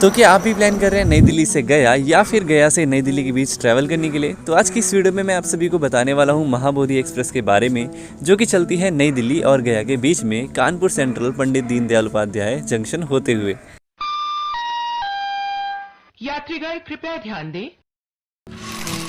तो क्या आप भी प्लान कर रहे हैं नई दिल्ली से गया या फिर गया से नई दिल्ली के बीच ट्रैवल करने के लिए? तो आज की इस वीडियो में मैं आप सभी को बताने वाला हूं महाबोधि एक्सप्रेस के बारे में, जो कि चलती है नई दिल्ली और गया के बीच में कानपुर सेंट्रल पंडित दीनदयाल उपाध्याय जंक्शन होते हुए। यात्रीगण कृपया ध्यान दें।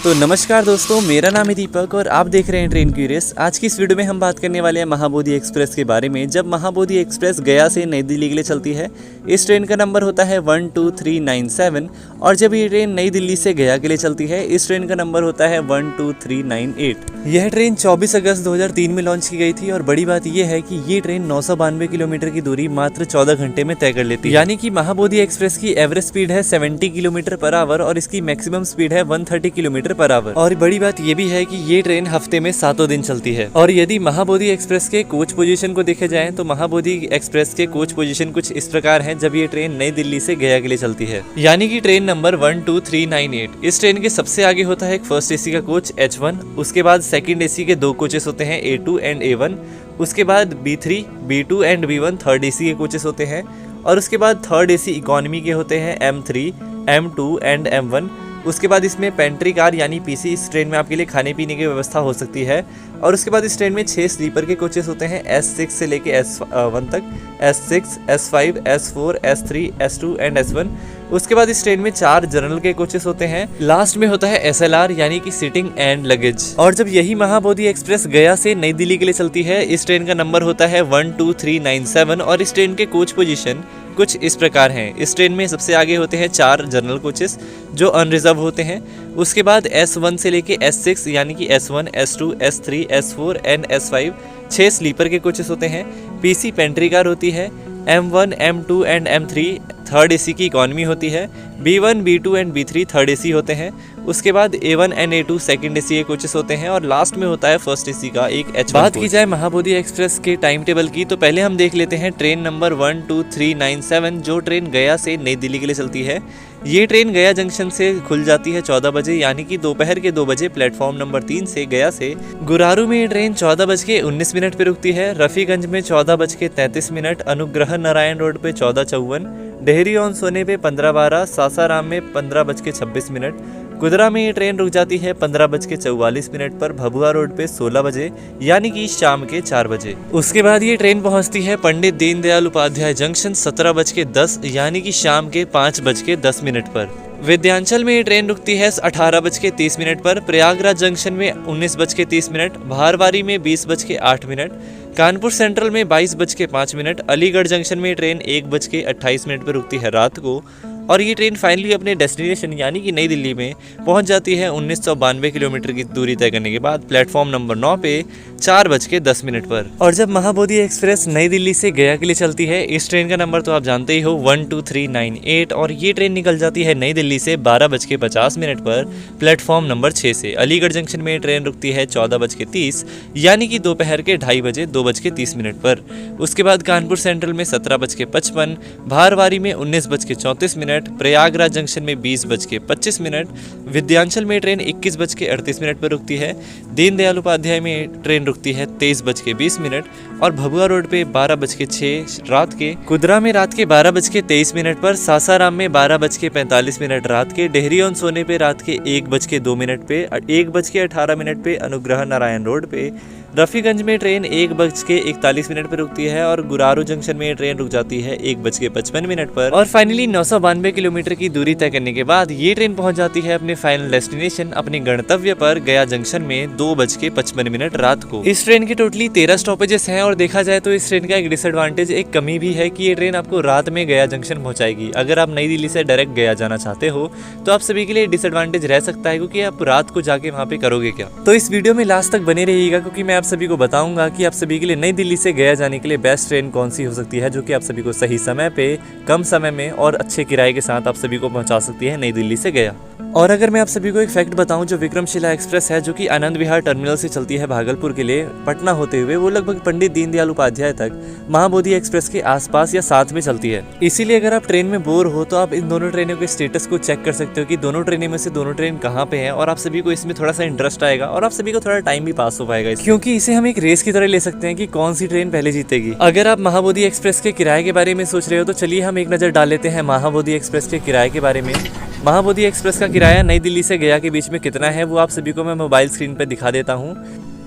तो नमस्कार दोस्तों, मेरा नाम है दीपक और आप देख रहे हैं ट्रेन क्यूरियस। आज की इस वीडियो में हम बात करने वाले हैं महाबोधि एक्सप्रेस के बारे में। जब महाबोधि एक्सप्रेस गया से नई दिल्ली के लिए चलती है, इस ट्रेन का नंबर होता है 12397 और जब ये ट्रेन नई दिल्ली से गया के लिए चलती है, इस ट्रेन का नंबर होता है 12398। यह ट्रेन 24 अगस्त 2003 में लॉन्च की गई थी और बड़ी बात यह है कि ये ट्रेन 992 किलोमीटर की दूरी मात्र 14 घंटे में तय कर लेती है। यानी कि महाबोधि एक्सप्रेस की एवरेज स्पीड है 70 किलोमीटर पर आवर और इसकी मैक्सिमम स्पीड है 130 किलोमीटर पर आवर। और बड़ी बात ये भी है कि ये ट्रेन हफ्ते में 7 दिन चलती है। और यदि महाबोधि एक्सप्रेस के कोच पोजीशन को देखे जाए तो महाबोधि एक्सप्रेस के कोच पोजीशन कुछ इस प्रकार हैं जब ये ट्रेन नई दिल्ली से गया के लिए चलती है। यानी कि ट्रेन नंबर 12398, इस ट्रेन के सबसे आगे होता है एक फर्स्ट एसी का कोच H1, उसके बाद सेकंड एसी के 2 कोचेस होते हैं A2 एंड A1, उसके बाद B3, B2 and B1 third AC के कोचेस होते हैं और उसके बाद थर्ड एसी इकोनॉमी के होते हैं M3, M2 एंड M1। उसके बाद इसमें पेंट्री कार यानी पीसी, इस ट्रेन में आपके लिए खाने पीने की व्यवस्था हो सकती है। और उसके बाद इस ट्रेन में 6 स्लीपर के कोचेस होते हैं S6 से लेके S1 तक, S6, S5, S4, S3, S2 and S1। उसके बाद इस ट्रेन में 4 जनरल के कोचेस होते हैं। लास्ट में होता है SLR यानी कि सिटिंग एंड लगेज। और जब यही महाबोधि एक्सप्रेस गया से नई दिल्ली के लिए चलती है, इस ट्रेन का नंबर होता है 12397 और इस ट्रेन के कोच पोजीशन कुछ इस प्रकार हैं। इस ट्रेन में सबसे आगे होते हैं 4 जनरल कोचेस जो अनरिजर्व होते हैं। उसके बाद S1 से लेके S6 यानी कि S1, S2, S3, S4 and S5 6 sleeper के कोचेस होते हैं। पीसी पेंट्री कार होती है। M1, M2 and M3 third AC की इकोनॉमी होती है। B1, B2 and B3 third AC होते हैं। उसके बाद A1 and A2 second AC के कोचेस होते हैं और लास्ट में होता है फर्स्ट एसी का एक H1। बात की जाए महाबोधि एक्सप्रेस के टाइम टेबल की तो पहले हम देख लेते हैं ट्रेन नंबर 12397 जो ट्रेन गया से नई दिल्ली के लिए चलती है। ये ट्रेन गया जंक्शन से खुल जाती है 14 बजे यानी कि दोपहर के 2 बजे प्लेटफॉर्म नंबर 3 से गया से। गुरारू में ये ट्रेन 14:19 पे रुकती है। रफीगंज में 14:33, अनुग्रह नारायण रोड पे 14:54, डेहरी ऑन सोने पे 15:12, सासाराम में 15:26, कुदरा में ये ट्रेन रुक जाती है 15:44 पर भभुआ रोड पे 16 बजे यानी कि शाम के 4 बजे। उसके बाद ये ट्रेन पहुंचती है पंडित दीनदयाल उपाध्याय जंक्शन 17:10 यानी कि शाम के 5:10 पर। विद्यांचल में ये ट्रेन रुकती है 18:30 पर। प्रयागराज जंक्शन में 19:30, भारवारी में 20:08, कानपुर सेंट्रल में 22:05, अलीगढ़ जंक्शन में ट्रेन 1:28 पर रुकती है रात को। और ये ट्रेन फाइनली अपने डेस्टिनेशन यानी कि नई दिल्ली में पहुंच जाती है 1992 किलोमीटर की दूरी तय करने के बाद प्लेटफॉर्म नंबर 9 पे 4:10 पर। और जब महाबोधि एक्सप्रेस नई दिल्ली से गया के लिए चलती है, इस ट्रेन का नंबर तो आप जानते ही हो 12398 और ये ट्रेन निकल जाती है नई दिल्ली से 12:50 पर प्लेटफॉर्म नंबर 6 से। अलीगढ़ जंक्शन में ट्रेन रुकती है 14:30 यानी कि दोपहर के 2:30 बजे 2:30 पर। उसके बाद कानपुर सेंट्रल में 17:55, भारवारी में 19:34, प्रयागराज जंक्शन में 20:25, विद्यांचल में ट्रेन 21:38 पर रुकती है। दीनदयाल उपाध्याय में ट्रेन रुकती है 23:20 और भभुआ रोड पे 12:06 रात के। कुदरा में रात के 12:23 पर, सासाराम में 12:45 रात के, डेहरी ऑन सोने पे रात के 1:02 पे, 1:18 पे अनुग्रह नारायण रोड पे। रफीगंज में ट्रेन 1:41 पर रुकती है और गुरारू जंक्शन में ट्रेन रुक जाती है 1:55 पर। और फाइनली 992 किलोमीटर की दूरी तय करने के बाद ये ट्रेन पहुंच जाती है अपने फाइनल डेस्टिनेशन, अपने गंतव्य पर गया जंक्शन में 2:55 रात को। इस ट्रेन के टोटली 13 स्टॉपेजेस हैं और देखा जाए तो इस ट्रेन का एक डिसएडवांटेज, एक कमी भी है कि ये ट्रेन आपको रात में गया जंक्शन पहुंचाएगी। अगर आप नई दिल्ली से डायरेक्ट गया जाना चाहते हो तो आप सभी के लिए डिसएडवांटेज रह सकता है, क्योंकि आप रात को जाके वहाँ पे करोगे क्या। तो इस वीडियो में लास्ट तक बने रहिएगा, क्योंकि मैं आप सभी को बताऊंगा कि आप सभी के लिए नई दिल्ली से गया जाने के लिए बेस्ट ट्रेन कौन सी हो सकती है, जो कि आप सभी को सही समय पे, कम समय में और अच्छे किराए के साथ आप सभी को पहुंचा सकती है नई दिल्ली से गया। और अगर मैं आप सभी को एक फैक्ट बताऊं, जो विक्रमशिला एक्सप्रेस है जो कि आनंद विहार टर्मिनल से चलती है भागलपुर के लिए पटना होते हुए, वो लगभग पंडित दीनदयाल उपाध्याय तक महाबोधि एक्सप्रेस के आसपास या साथ में चलती है। इसीलिए अगर आप ट्रेन में बोर हो तो आप इन दोनों ट्रेनों के स्टेटस को चेक कर सकते हो कि दोनों ट्रेनों में से दोनों ट्रेन कहाँ पे है, और आप सभी को इसमें थोड़ा सा इंटरेस्ट आएगा और आप सभी को थोड़ा टाइम भी पास हो पाएगा, क्योंकि इसे हम एक रेस की तरह ले सकते हैं कि कौन सी ट्रेन पहले जीतेगी। अगर आप महाबोधि एक्सप्रेस के किराए के बारे में सोच रहे हो तो चलिए हम एक नज़र डाल लेते हैं महाबोधि एक्सप्रेस के किराए के बारे में। महाबोधि एक्सप्रेस का किराया नई दिल्ली से गया के बीच में कितना है वो आप सभी को मैं मोबाइल स्क्रीन पर दिखा देता हूँ।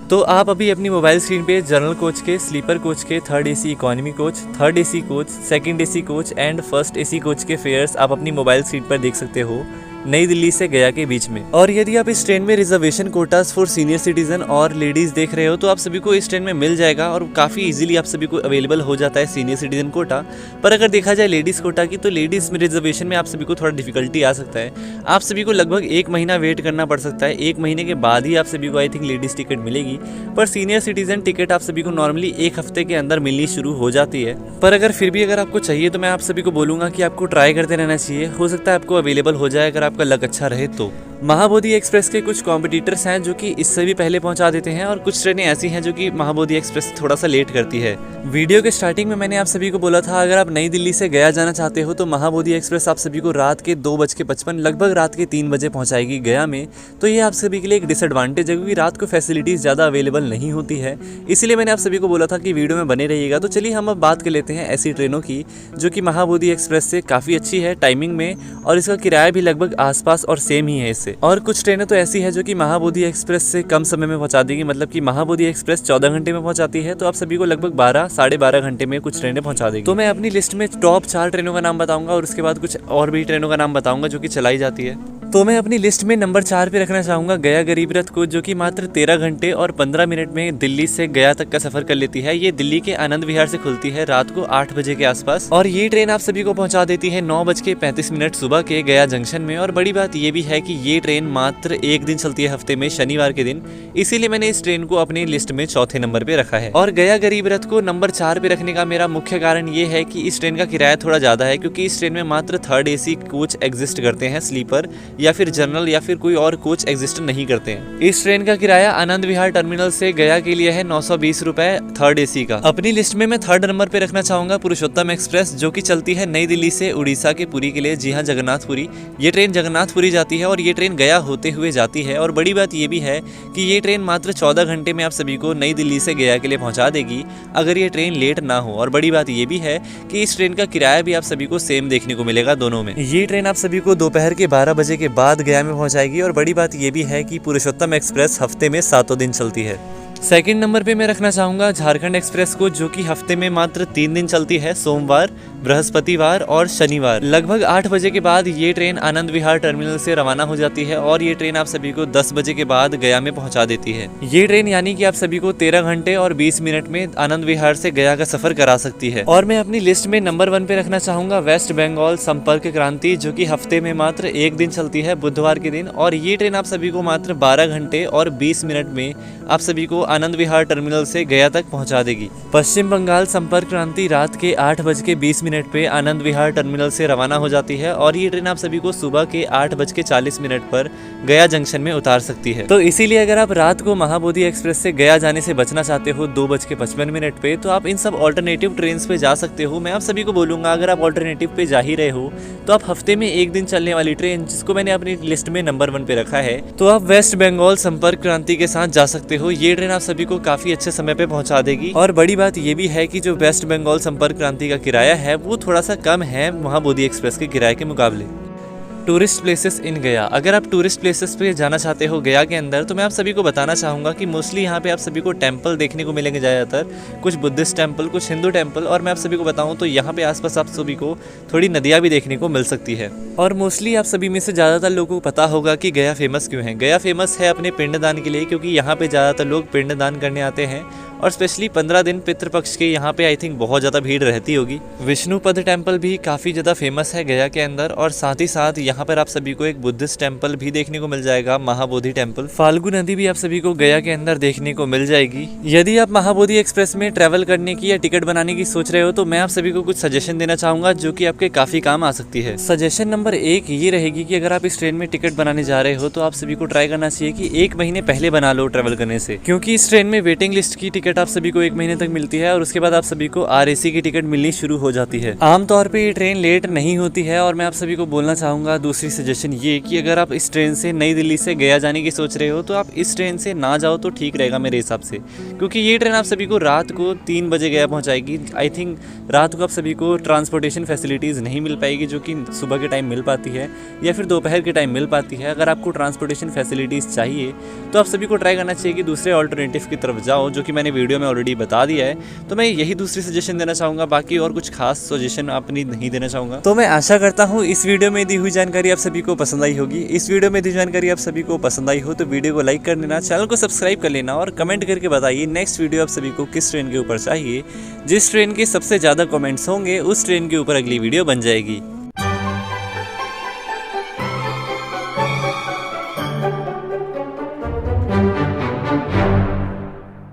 तो आप अभी अपनी मोबाइल स्क्रीन पे जनरल कोच के, स्लीपर कोच के, third AC economy coach, third AC coach, second AC coach and first AC coach के फेयर्स आप अपनी मोबाइल स्क्रीन पर देख सकते हो नई दिल्ली से गया के बीच में। और यदि आप इस ट्रेन में reservation quotas for senior citizen और लेडीज देख रहे हो तो आप सभी को इस ट्रेन में मिल जाएगा और काफ़ी इजीली आप सभी को अवेलेबल हो जाता है सीनियर सिटीजन कोटा। पर अगर देखा जाए लेडीज कोटा की, तो लेडीज में रिजर्वेशन में आप सभी को थोड़ा डिफिकल्टी आ सकता है। आप सभी को लगभग 1 महीना वेट करना पड़ सकता है। 1 महीने के बाद ही आप सभी को आई थिंक लेडीज टिकट मिलेगी। पर सीनियर सिटीजन टिकट आप सभी को नॉर्मली 1 हफ्ते के अंदर मिलनी शुरू हो जाती है। पर अगर फिर भी अगर आपको चाहिए तो मैं आप सभी को बोलूँगा कि आपको ट्राई करते रहना चाहिए, हो सकता है आपको अवेलेबल हो जाए अगर आपका लक अच्छा रहे तो। महाबोधि एक्सप्रेस के कुछ कॉम्पिटिटर्स हैं जो कि इससे भी पहले पहुंचा देते हैं, और कुछ ट्रेनें ऐसी हैं जो कि महाबोधि एक्सप्रेस से थोड़ा सा लेट करती है। वीडियो के स्टार्टिंग में मैंने आप सभी को बोला था अगर आप नई दिल्ली से गया जाना चाहते हो तो महाबोधि एक्सप्रेस आप सभी को रात के 2:55 लगभग रात के 3 बजे पहुंचाएगी गया में। तो ये आप सभी के लिए एक डिसएडवांटेज है क्योंकि रात को फैसिलिटीज़ ज़्यादा अवेलेबल नहीं होती है, इसीलिए मैंने आप सभी को बोला था कि वीडियो में बने रहिएगा। तो चलिए हम अब बात कर लेते हैं ऐसी ट्रेनों की जो कि महाबोधि एक्सप्रेस से काफ़ी अच्छी है टाइमिंग में, और इसका किराया भी लगभग आसपास और सेम ही है इससे। और कुछ ट्रेनें तो ऐसी है जो कि महाबोधि एक्सप्रेस से कम समय में पहुंचा देगी, मतलब कि महाबोधि एक्सप्रेस 14 घंटे में पहुंचाती है तो आप सभी को लगभग 12 साढ़े 12 घंटे में कुछ ट्रेनें पहुंचा देगी। तो मैं अपनी लिस्ट में टॉप 4 ट्रेनों का नाम बताऊंगा और उसके बाद कुछ और भी ट्रेनों का नाम बताऊंगा जो कि चलाई जाती है। तो मैं अपनी लिस्ट में नंबर 4 पे रखना चाहूँगा गया गरीब रथ को, जो कि मात्र 13 घंटे और 15 मिनट में दिल्ली से गया तक का सफर कर लेती है। ये दिल्ली के आनंद विहार से खुलती है रात को 8 बजे के आसपास, और ये ट्रेन आप सभी को पहुंचा देती है 9:35 सुबह के गया जंक्शन में। और बड़ी बात ये भी है कि ये ट्रेन मात्र 1 दिन चलती है हफ्ते में, शनिवार के दिन, इसीलिए मैंने इस ट्रेन को अपनी लिस्ट में चौथे नंबर पे रखा है। और गया गरीब रथ को नंबर 4 पे रखने का मेरा मुख्य कारण ये है कि इस ट्रेन का किराया थोड़ा ज्यादा है, क्योंकि इस ट्रेन में मात्र थर्ड एसी कोच एग्जिस्ट करते हैं, स्लीपर या फिर जनरल या फिर कोई और कोच एग्जिस्ट नहीं करते हैं। इस ट्रेन का किराया आनंद विहार टर्मिनल से गया के लिए है 920 रुपए थर्ड एसी का। अपनी लिस्ट में मैं 3rd नंबर पे रखना चाहूंगा पुरुषोत्तम एक्सप्रेस, जो कि चलती है नई दिल्ली से उड़ीसा के पुरी के लिए। जी हाँ, जगन्नाथपुरी। ये ट्रेन जगन्नाथपुरी जाती है और ये ट्रेन गया होते हुए जाती है। और बड़ी बात ये भी है कि ये ट्रेन मात्र 14 घंटे में आप सभी को नई दिल्ली से गया के लिए पहुंचा देगी अगर ये ट्रेन लेट ना हो। और बड़ी बात ये भी है कि इस ट्रेन का किराया भी आप सभी को सेम देखने को मिलेगा दोनों में। ये ट्रेन आप सभी को दोपहर के 12 बजे के बाद गया में पहुंचाएगी। और बड़ी बात ये भी है कि पुरुषोत्तम एक्सप्रेस हफ्ते में 7 दिन चलती है। 2nd नंबर पे मैं रखना चाहूँगा झारखंड एक्सप्रेस को, जो कि हफ्ते में मात्र 3 दिन चलती है, सोमवार, बृहस्पतिवार और शनिवार। लगभग 8 बजे के बाद ये ट्रेन आनंद विहार टर्मिनल से रवाना हो जाती है और ये ट्रेन आप सभी को 10 बजे के बाद गया में पहुंचा देती है। ये ट्रेन यानी कि आप सभी को 13 घंटे और 20 मिनट में आनंद विहार से गया का सफर करा सकती है। और मैं अपनी लिस्ट में नंबर 1 पे रखना चाहूँगा वेस्ट बंगाल संपर्क क्रांति, जो कि हफ्ते में मात्र 1 दिन चलती है, बुधवार के दिन। और ये ट्रेन आप सभी को मात्र 12 घंटे और 20 मिनट में आप सभी को आनंद विहार टर्मिनल से गया तक पहुंचा देगी। पश्चिम बंगाल संपर्क क्रांति रात के 8:20 पे आनंद विहार टर्मिनल से रवाना हो जाती है और ये ट्रेन आप सभी को सुबह के 8:40 पर गया जंक्शन में उतार सकती है। तो इसीलिए अगर आप रात को महाबोधि एक्सप्रेस से गया जाने से बचना चाहते हो 2:55 पे, तो आप इन सब ऑल्टरनेटिव ट्रेन पे जा सकते हो। मैं आप सभी को बोलूंगा अगर आप ऑल्टरनेटिव पे जा ही रहे हो तो आप हफ्ते में 1 दिन चलने वाली ट्रेन, जिसको मैंने अपनी लिस्ट में नंबर 1 पे रखा है, तो आप वेस्ट बंगाल संपर्क क्रांति के साथ जा सकते हो। ये ट्रेन आप सभी को काफी अच्छे समय पे पहुंचा देगी। और बड़ी बात ये भी है कि जो वेस्ट बंगाल संपर्क क्रांति का किराया है वो थोड़ा सा कम है महाबोधि एक्सप्रेस के किराए के मुकाबले। टूरिस्ट प्लेसेस इन गया। अगर आप टूरिस्ट प्लेसेस पे जाना चाहते हो गया के अंदर, तो मैं आप सभी को बताना चाहूँगा कि मोस्टली यहाँ पे आप सभी को टेम्पल देखने को मिलेंगे ज़्यादातर, कुछ बुद्धिस्ट टेम्पल, कुछ हिंदू टेम्पल। और मैं आप सभी को बताऊँ तो यहाँ पे आसपास आप सभी को थोड़ी नदियाँ भी देखने को मिल सकती है। और मोस्टली आप सभी में से ज़्यादातर लोगों को पता होगा कि गया फेमस क्यों है। गया फेमस है अपने पिंडदान के लिए, क्योंकि यहाँ पे ज़्यादातर लोग पिंडदान करने आते हैं और स्पेशली 15 दिन पितृपक्ष के यहाँ पे आई थिंक बहुत ज़्यादा भीड़ रहती होगी। विष्णुपद टेम्पल भी काफ़ी ज़्यादा फेमस है गया के अंदर, और साथ ही साथ यहाँ पर आप सभी को एक बुद्धिस्ट टेम्पल भी देखने को मिल जाएगा, महाबोधि टेम्पल। फाल्गु नदी भी आप सभी को गया के अंदर देखने को मिल जाएगी। यदि आप महाबोधि एक्सप्रेस में ट्रैवल करने की या टिकट बनाने की सोच रहे हो तो मैं आप सभी को कुछ सजेशन देना चाहूँगा जो कि आपके काफ़ी काम आ सकती है। सजेशन नंबर 1 ये रहेगी कि अगर आप इस ट्रेन में टिकट बनाने जा रहे हो तो आप सभी को ट्राई करना चाहिए कि 1 महीने पहले बना लो ट्रैवल करने से, क्योंकि इस ट्रेन में वेटिंग लिस्ट की टिकट आप सभी को 1 महीने तक मिलती है और उसके बाद आप सभी को RAC की टिकट मिलनी शुरू हो जाती है। आमतौर पे ये ट्रेन लेट नहीं होती है। और मैं आप सभी को बोलना चाहूँगा दूसरी सजेशन ये कि अगर आप इस ट्रेन से नई दिल्ली से गया जाने की सोच रहे हो तो आप इस ट्रेन से ना जाओ तो ठीक रहेगा मेरे हिसाब से, क्योंकि ये ट्रेन आप सभी को रात को 3 बजे गया पहुँचाएगी। आई थिंक रात को आप सभी को ट्रांसपोर्टेशन फैसिलिटीज़ नहीं मिल पाएगी जो कि सुबह के टाइम मिल पाती है या फिर दोपहर के टाइम मिल पाती है। अगर आपको ट्रांसपोर्टेशन फैसिलिटीज़ चाहिए तो आप सभी को ट्राई करना चाहिए कि दूसरे ऑल्टरनेटिव की तरफ जाओ, जो कि मैंने वीडियो में ऑलरेडी बता दिया है। तो मैं यही दूसरी सजेशन देना चाहूँगा, बाकी और कुछ खास सजेशन अपनी नहीं देना चाहूँगा। तो मैं आशा करता हूँ इस वीडियो में दी हुई जानकारी आप सभी को पसंद आई होगी। इस वीडियो में दी जानकारी आप सभी को पसंद आई हो तो वीडियो को लाइक कर लेना, चैनल को सब्सक्राइब कर लेना और कमेंट करके बताइए नेक्स्ट वीडियो आप सभी को किस ट्रेन के ऊपर चाहिए। जिस ट्रेन के सबसे ज़्यादा कमेंट्स होंगे उस ट्रेन के ऊपर अगली वीडियो बन जाएगी।